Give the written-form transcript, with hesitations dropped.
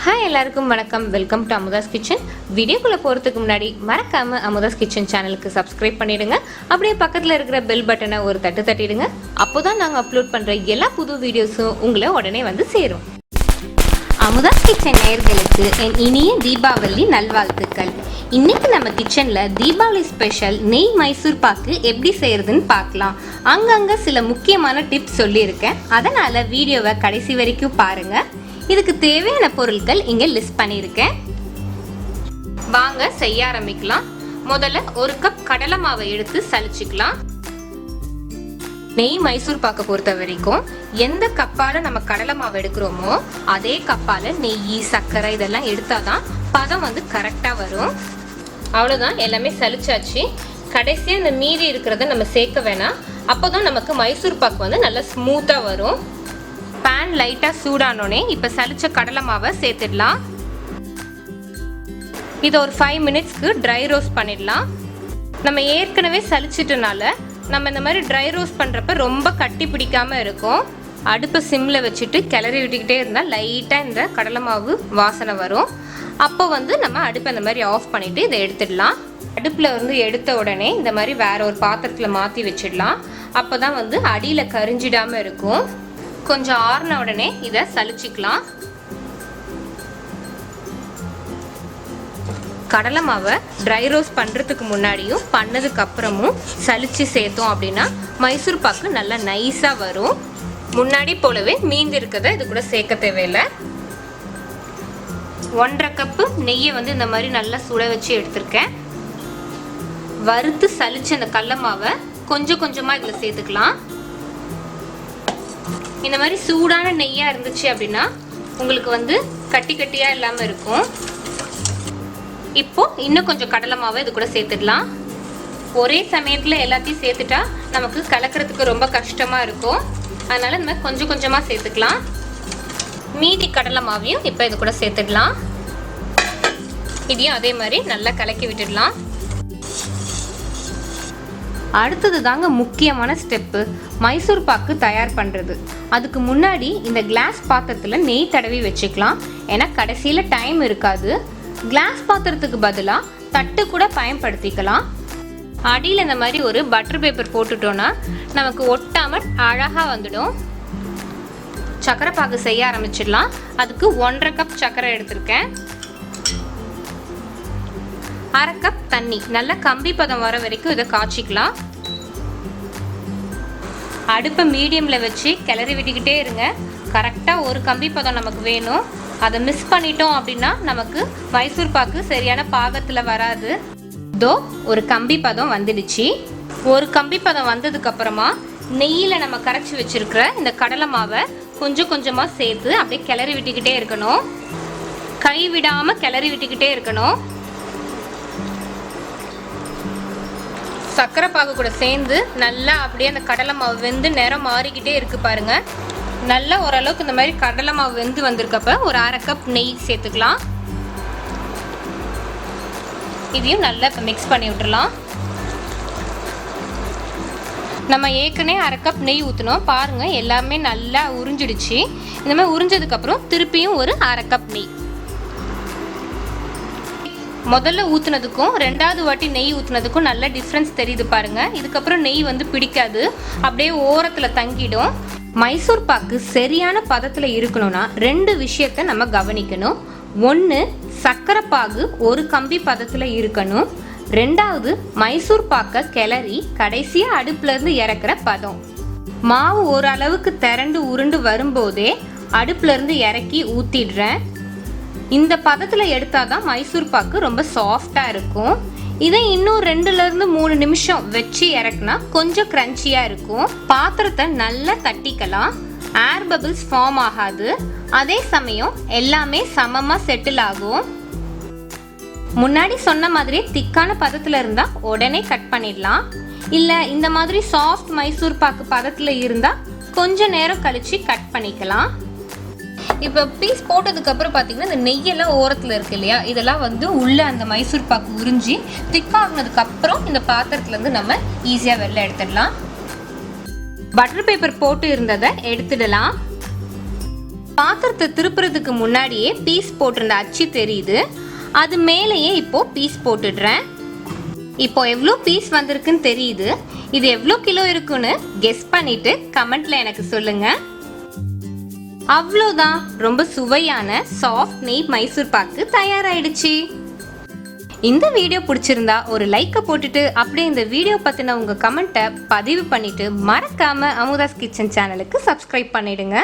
Hi எல்லாருக்கும் வணக்கம். Welcome to Amudha's kitchen. வீடியோக்குள்ளே போகிறதுக்கு முன்னாடி மறக்காமல் அமுதாஸ் கிச்சன் சேனலுக்கு சப்ஸ்கிரைப் பண்ணிவிடுங்க. அப்படியே பக்கத்தில் இருக்கிற பெல் பட்டனை ஒரு தட்டு தட்டிடுங்க. அப்போ தான் நாங்கள் அப்லோட் பண்ணுற எல்லா புது வீடியோஸும் உங்களை உடனே வந்து சேரும். அமுதாஸ் கிச்சன் நேயர்களுக்கு என் இனிய தீபாவளி நல்வாழ்த்துக்கள். இன்னைக்கு நம்ம கிச்சனில் தீபாவளி ஸ்பெஷல் நெய் மைசூர் பாக்கு எப்படி செய்யறதுன்னு பார்க்கலாம். அங்கங்கே சில முக்கியமான டிப்ஸ் சொல்லியிருக்கேன், அதனால் வீடியோவை கடைசி வரைக்கும் பாருங்கள். இதுக்கு தேவையான பொருட்கள் இங்கே லிஸ்ட் பண்ணியிருக்கேன். வாங்க செய்ய ஆரம்பிக்கலாம். முதல்ல ஒரு கப் கடலை மாவை எடுத்து சலிச்சுக்கலாம். நெய் மைசூர் பாக்க பொறுத்த வரைக்கும் எந்த கப்பால நம்ம கடலை மாவு எடுக்கிறோமோ அதே கப்பால நெய், சர்க்கரை இதெல்லாம் எடுத்தாதான் பதம் வந்து கரெக்டா வரும். அவ்வளவுதான், எல்லாமே சலிச்சாச்சு. கடைசியா இந்த மீதி இருக்கிறத நம்ம சேர்க்க வேணாம். அப்போதான் நமக்கு மைசூர் பாக்கு வந்து நல்லா ஸ்மூத்தா வரும். பேன் லைட்டா சூடானோடனே இப்ப சலிச்ச கடலை மாவை சேர்த்துடலாம். இதை ஒரு 5 மினிட்ஸ்க்கு ட்ரை ரோஸ்ட் பண்ணிடலாம். நம்ம ஏற்கனவே சலிச்சிட்டனால நம்ம இந்த மாதிரி ட்ரை ரோஸ்ட் பண்றப்ப ரொம்ப கட்டி பிடிக்காம இருக்கும். அடுப்பை சிம்ல வச்சுட்டு கிளறி விட்டுக்கிட்டே இருந்தால் லைட்டா இந்த கடலை மாவு வாசனை வரும். அப்போ வந்து நம்ம அடுப்பை இந்த மாதிரி ஆஃப் பண்ணிட்டு இதை எடுத்துடலாம். அடுப்புல வந்து எடுத்த உடனே இந்த மாதிரி வேற ஒரு பாத்திரத்துல மாத்தி வச்சிடலாம். அப்போதான் வந்து அடியில கரிஞ்சிடாம இருக்கும். கொஞ்சம் ஆறின உடனே இதை சலிச்சுக்கலாம். கடலை மாவை ட்ரை ரோஸ்ட் பண்றதுக்கு முன்னாடியும் பண்ணதுக்கு அப்புறமும் சலிச்சு சேர்த்தோம் அப்படின்னா மைசூர் பாக்கு நல்லா நைஸா வரும். முன்னாடி போலவே மீந்து இருக்கிறத இது கூட சேர்க்க தேவையில்லை. 1.5 கப்பு நெய்யை வந்து இந்த மாதிரி நல்லா சுட வச்சு எடுத்திருக்கேன். வறுத்து சலிச்சு அந்த கடலை மாவை கொஞ்சம் கொஞ்சமா இதுல சேர்த்துக்கலாம். இந்த மாதிரி சூடான நெய்யா இருந்துச்சு அப்படின்னா உங்களுக்கு வந்து கட்டி கட்டியா இல்லாம இருக்கும். இப்போ இன்னும் கொஞ்சம் கடலை மாவை இது கூட சேர்த்துடலாம். ஒரே சமயத்துல எல்லாத்தையும் சேர்த்துட்டா நமக்கு கலக்கிறதுக்கு ரொம்ப கஷ்டமா இருக்கும். அதனால இந்த மாதிரி கொஞ்சம் கொஞ்சமா சேர்த்துக்கலாம். மீதி கடலை மாவையும் இப்போ இது கூட சேர்த்துடலாம். இதையும் அதே மாதிரி நல்லா கலக்கி விட்டுடலாம். அடுத்தது தாங்க முக்கியமான ஸ்டெப்பு, மைசூர் பாக்கு தயார் பண்ணுறது. அதுக்கு முன்னாடி இந்த கிளாஸ் பாத்திரத்தில் நெய் தடவி வச்சுக்கலாம். ஏன்னா கடைசியில் டைம் இருக்காது. கிளாஸ் பாத்திரத்துக்கு பதிலாக தட்டு கூட பயன்படுத்திக்கலாம். அடியில் இந்த மாதிரி ஒரு பட்டர் பேப்பர் போட்டுட்டோன்னா நமக்கு ஒட்டாமல் அழகாக வந்துடும். சர்க்கரை பாக்கு செய்ய ஆரம்பிச்சிடலாம். அதுக்கு 1.5 கப் சர்க்கரை எடுத்திருக்கேன். 1/2 கப் தண்ணி, நல்ல கம்பி பதம் வர வரைக்கும் இதை காய்ச்சிக்கலாம். அடுப்பை மீடியம்ல வச்சு கிளறி விட்டுக்கிட்டே இருங்க. கரெக்டா ஒரு கம்பி பதம் நமக்கு வேணும். அதை மிஸ் பண்ணிட்டோம் அப்படின்னா நமக்கு மைசூர் பாக்கு சரியான பாகத்துல வராது. இதோ ஒரு கம்பி பதம் வந்துடுச்சு. ஒரு கம்பி பதம் வந்ததுக்கு அப்புறமா நெய்யில நம்ம கரைச்சி வச்சிருக்கிற இந்த கடலை மாவை கொஞ்சம் கொஞ்சமா சேர்த்து அப்படியே கிளறி விட்டுக்கிட்டே இருக்கணும். கை விடாம கிளறி விட்டுக்கிட்டே இருக்கணும். சர்க்கரை பாகு கூட சேர்ந்து நல்லா அப்படியே அந்த கடலை மாவு வெந்து நிறம் மாறிக்கிட்டே இருக்கு பாருங்க. நல்லா ஓரளவுக்கு இந்த மாதிரி கடலை மாவு வெந்து வந்திருக்கப்ப ஒரு 1/2 கப் நெய் சேர்த்துக்கலாம். இதையும் நல்லா மிக்ஸ் பண்ணி விட்டுறலாம். நம்ம ஏற்கனவே 1/2 கப் நெய் ஊற்றினோம் பாருங்க, எல்லாமே நல்லா உறிஞ்சிடுச்சு. இந்த மாதிரி உறிஞ்சதுக்கு அப்புறம் திருப்பியும் ஒரு 1/2 கப் நெய். முதல்ல ஊத்துனதுக்கும் ரெண்டாவது வாட்டி நெய் ஊத்துனதுக்கும் நல்ல டிஃப்ரென்ஸ் தெரியுது பாருங்க. இதுக்கப்புறம் நெய் வந்து பிடிக்காது, அப்படியே ஓரத்துல தங்கிடும். மைசூர் பாக்கு சரியான பதத்துல இருக்கணும்னா 2 விஷயத்த நம்ம கவனிக்கணும். 1, சர்க்கரை பாகு ஒரு கம்பி பதத்துல இருக்கணும். 2வது மைசூர் பாக்க கிளறி கடைசியா அடுப்புல இருந்து இறக்குற பதம். மாவு ஓரளவுக்கு திரண்டு உருண்டு வரும்போதே அடுப்புல இருந்து இறக்கி ஊத்திடுறேன். இந்த பதத்துல எடுத்தாதான் மைசூர் பாக்கு ரொம்ப சாஃப்டா இருக்கும். இதை இன்னும் 2-3 நிமிஷம் வச்சு இறக்குனா கொஞ்சம் கிரன்ச்சியா இருக்கும். பாத்திரத்தை நல்லா தட்டிக்கலாம். ஏர் பபிள்ஸ் ஃபார்ம் ஆகாது. அதே சமயம் எல்லாமே சமமா செட்டில் ஆகும். முன்னாடி சொன்ன மாதிரி திக்கான பதத்துல இருந்தா உடனே கட் பண்ணிடலாம். இல்ல இந்த மாதிரி சாஃப்ட் மைசூர் பாக்கு பதத்துல இருந்தா கொஞ்ச நேரம் கழிச்சு கட் பண்ணிக்கலாம். இப்போ பீஸ் போட்டதுக்கு அப்புறம் பார்த்தீங்கன்னா இந்த நெய்யெல்லாம் ஓரத்தில் இருக்கு இல்லையா, இதெல்லாம் வந்து உள்ள அந்த மைசூர் பாக்கு உறிஞ்சி திக்காகினதுக்கு அப்புறம் இந்த பாத்திரத்துலேருந்து நம்ம ஈஸியாக வெளில எடுத்துடலாம். பட்டர் பேப்பர் போட்டு இருந்ததை எடுத்துடலாம். பாத்திரத்தை திருப்புறதுக்கு முன்னாடியே பீஸ் போட்டிருந்த அச்சு தெரியுது. அது மேலேயே இப்போ பீஸ் போட்டுடுறேன். இப்போ எவ்வளோ பீஸ் வந்திருக்குன்னு தெரியுது. இது எவ்வளோ கிலோ இருக்குன்னு கெஸ் பண்ணிட்டு கமெண்ட்ல எனக்கு சொல்லுங்க. அவ்வளோதான், ரொம்ப சுவையான சாஃப்ட் நெய் மைசூர் பாக்கு தயாராயிடுச்சு. இந்த வீடியோ பிடிச்சிருந்தா ஒரு லைக்கை போட்டுட்டு அப்படியே இந்த வீடியோ பத்தின உங்க கமெண்ட்டை பதிவு பண்ணிட்டு மறக்காம அமுதாஸ் கிச்சன் சேனலுக்கு சப்ஸ்கிரைப் பண்ணிடுங்க.